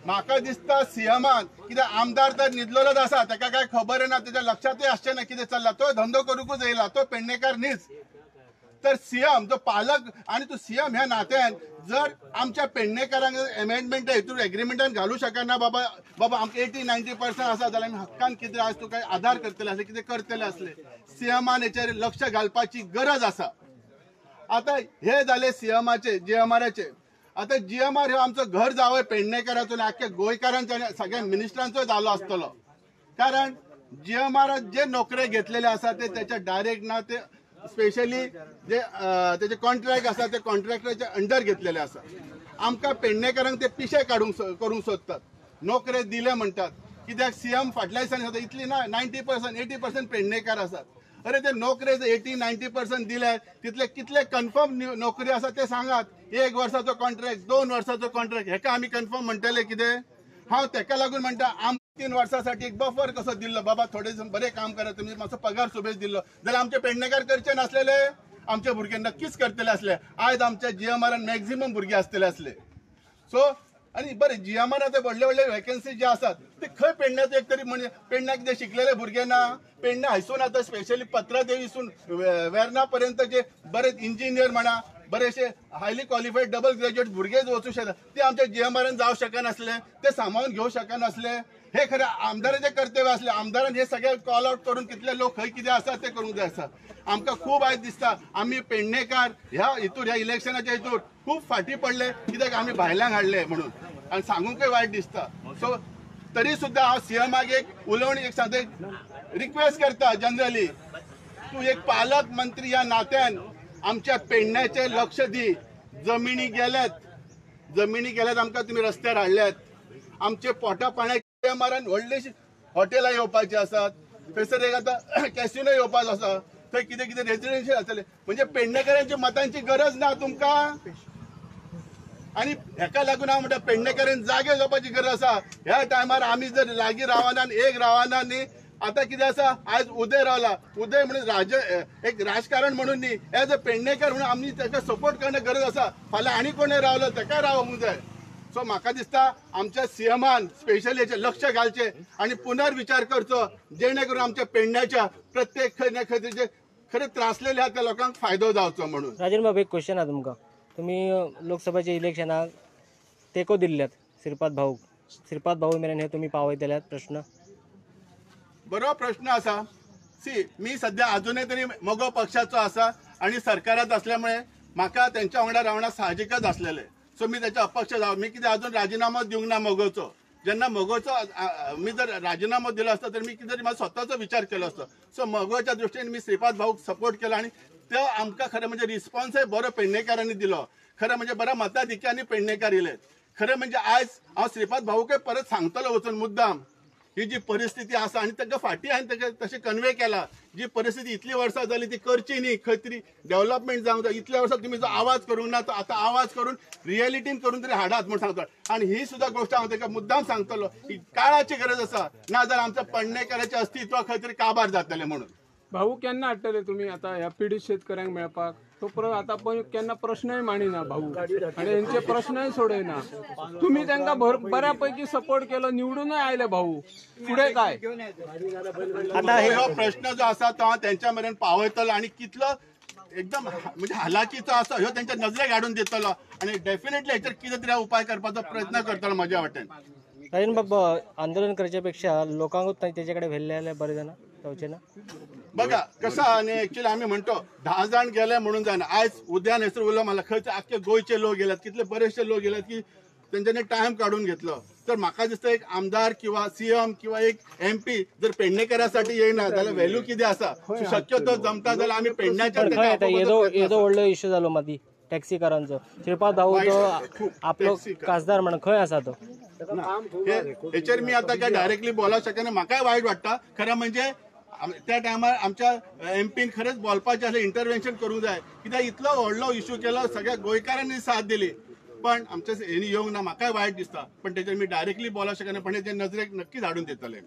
म्हाका दिसता सीएमान कित्याक आमदार तर न्हिदलोच आसा, ताका काय खबर ना, त्याच्या लक्षातूय आसचें ना कितें चल्ला, तो धंदो करूकच येयला, तो पेडणेकार न्हीच। तर सीएम जो पालक आणि तो सीएम ह्या नात्यान जर आमच्या पेडणेकारांक अमेंडमेंट हेतून एग्रीमेंटान घालू शकना, बाबा आमकां 80-90% आसा जाल्यार आमी हक्कान कितें आज तुका आधार करतले असले, कितें करतले असले, सीएमान हेचेर लक्ष घालपाची गरज आसा। आता हे जाले सीएमाचे, जीएमआराचे। आता जीएमआर हो आमचो घर जावं पेडणेकाराचो, आख्या गोंयकारांचो आनी सगळ्या मिनिस्टरांचो जालो आसतलो, कारण जीएमआर जे नोकरे घेतलेले आसा ते त्याच्या डायरेक्ट ना, ते स्पेशली जे त्याचे कॉन्ट्रॅक्ट आसा ते कॉन्ट्रॅक्टराच्या अंडर घेतलेले आसा। आमकां पेडणेकारांक ते पिशे करूंक सोदतात, नोकरे दिले म्हणटात, कित्याक सीएम फाटल्या दिसांनी इतली ना 90% 80% पेडणेकार आसात। अरे ते नोकरे 80-90% दिले, तितले कितले कन्फर्म नोकरी आसा ते सांगात। 1 वर्साचो कॉन्ट्रॅक्ट, 2 वर्साचो कॉन्ट्रॅक्ट, हेका आमी कन्फर्म म्हणटले कितें? हांव तेका लागून म्हणटा, 3 वर्सांसाठी एक बफर कसो दिल्लो, बाबा थोडे बरे काम करा तुम्ही, मातसो पगार सुबेज दिल्लो जाल्यार आमचे पेडणेकार करचे नासलेले, आमचे भुरगे नक्कीच करतले असले। आज आमच्या जीएमआरान मॅक्झिमम भुरगे आसतले असले। सो आणि बरें जीएमआर ते व्हडले व्हडले वॅकन्सी जे आसात ते खंय पेडण्याचे एक तरी म्हणजे पेडण्याक जे शिकलेले भुरगे ना, पेडण्या हायसून आता स्पेशली पत्रादेवीसून वेर्ना पर्यंत जे बरे इंजिनियर म्हणा, बरेचसे हायली क्वालिफाईड डबल ग्रॅज्युएट भुरगे वचू शकतात, ते आमच्या जीएमआरान जावं शकनासले, ते सांभाळून घेवं शकनासले। हे खरं आमदाराचे कर्तव्य असले, आमदारान हे सगळे कॉल आउट करून कितले लोक खंय कितें आसा ते करूंक जाय आसा। आमकां खूब आयज दिसता आमी पेडणेकार ह्या इलेक्शनाच्या हितूर खूब फाटी पडले, कित्याक आमी भायल्यांक हाडले म्हणून, आणि सांगूंकय वायट दिसता। सो तरी सुद्धा हांव सीएमाक एक उलोवणी एक सांगता, रिक्वेस्ट करता जनरली, तूं एक पालक मंत्री ह्या नात्यान आमच्या पेडण्याचे लक्ष दी। जमिनी गेल्यात आमकां तुम्ही रस्त्यार हाडल्यात, आमचे पोटा पाण्याचे मारान व्हडलीशी हॉटेलां येवपाची आसात, थंयसर एक आतां कॅसिनो येवपाचो आसा, थंय कितें कितें रेजिडेन्शियल आसतले, म्हणजे पेडणेकारांची मतांची गरज ना तुमकां। आणि हेका लागून हांव म्हणटा पेडणेकारांक जागे घेवपाची गरज आसा। ह्या टायमार आमी जर लागीं रावना, एक रावना न्ही, आता कितें आसा, आज उदय रावला, उदय म्हणून एक राजकारण म्हणून न्ही, एज अ पेडणेकार म्हणून आमी ताका सपोर्ट करणं गरज आसा। फाल्यां आनी कोणें रावलो ताका रावूंक जाय। सो म्हाका दिसता आमच्या सीएमान स्पेशली हेचेर लक्ष घालचे आणि पुनर्विचार करचो, जेणे करून आमच्या पेडण्याच्या प्रत्येक खंय जे खरे त्रासलेले आहात त्या लोकांक फायदो जावचो म्हणून। राजन बाबू, एक क्वेश्चन आहा तुमकां, तुम्ही लोकसभेच्या इलेक्शनाक तेको दिल्ल्यात श्रीपाद भाऊ मेरेन हे तुम्ही पावयतल्यात प्रश्न? बरो प्रश्न आसा। मी सध्या अजूनही तरी मोगो पक्षाचो आसा आणि सरकारात असल्यामुळे म्हाका त्यांच्या वांगडा रावणं साहजिकच असलेले। सो मी त्याचा अपक्ष जाव, मी कितें अजून राजीनामा दिवंक ना मोगोचो। जेन्ना मोगोचो मी जर राजीनामा दिलो असता तर मी कितें म्हाका स्वताचो विचार केलो असतो। सो मोगोच्या दृष्टीन मी श्रीपाद भाऊक सपोर्ट केला आणि तो आमकां खरें म्हणजे रिस्पॉन्सय बरो पेडणेकारांनी दिलो। खरं म्हणजे बऱ्या मताधिक्यानी पेडणेकार येयले। खरं म्हणजे आज हांव श्रीपाद भाऊकय परत सांगतलो वचून मुद्दाम, ही जी परिस्थिती आसा आणि ताका फाटी हांवें ताका तशें कन्वे केला, जी परिस्थिती इतली वर्सां जाली ती करची न्ही, खंय तरी डेव्हलपमेंट जावंक जाय। इतल्या वर्सां तुम्ही जो आवाज करूंक ना, तो आतां आवाज करून रियलिटीन करून तरी हाडात म्हणून सांगता। आणि ही सुद्धा गोष्ट हांव ताका मुद्दाम सांगतलो, ही काळाची गरज आसा, ना जाल्यार आमच्या पेडणेकाराचें अस्तित्व खंय तरी काबार जातलें म्हणून। भाऊ केन्ना हाडटले तुम्ही आता ह्या पिडीत शेतकऱ्यांक मेळपाक? तो आता पण केन्ना प्रश्नय मांडिना भाऊ, आणि यांचे प्रश्नय सोडयना। तुम्ही त्यांना बऱ्यापैकी सपोर्ट केलो, निवडूनय आयले भाऊ, पुढे काय? आता हे प्रश्न जो आसा तो हांव त्यांच्या मेरेन पावयतलो आणि कितलो एकदम म्हणजे हालाकीचो आसा ह्यो त्यांच्या नजरेक हाडून दितलो आणि डेफिनेटली हेचेर कितें तरी उपाय करपाचो प्रयत्न करतलो म्हाज्या वाटेन। राजन बाबा, आंदोलन करच्या पेक्षा लोकांकूच तेच्याकडे व्हेल्ले बरे जाणा जावचे ना? बघा कसं आणि ऍक्च्युअली आम्ही म्हणतो 10 जण गेले म्हणून जाणं, आज उद्या हेसर उरलो मला खंय आख्खे गोंयचे लोक गेल्यात, कितले बरेचसे लोक गेल्यात की त्यांच्यानी टाइम काढून घेतलो। तर म्हाका दिसता एक आमदार किंवा सीएम किंवा एक एमपी जर पेडणेकारासाठी येयना जाल्यार व्हॅल्यू कितें आसा? शक्यतो जमता जाल्यार आमी पेडण्याच्या येदो व्हडलो इश्यू जालो माती टॅक्सीकारांचो, श्रीपाद भाऊ तो आपलो खासदार म्हणून खंय आसा तो? हेचेर मी आता काय डायरेक्टली बोलावंक शकना, म्हाकाय वायट वाटता। खरं म्हणजे त्या टायमार आमच्या एमपीन खरेंच बोलपाचें आसलें, इंटरव्हेन्शन करूंक जाय, कित्याक इतलो व्हडलो इश्यू केलो, सगळ्या गोंयकारांनी साथ दिली, पण आमच्या हेणी येवंक ना, म्हाकाय वायट दिसता। पण तेचेर मी डायरेक्टली बोलावंक शकना, पण हेचे नजरेक नक्कीच हाडून दितले।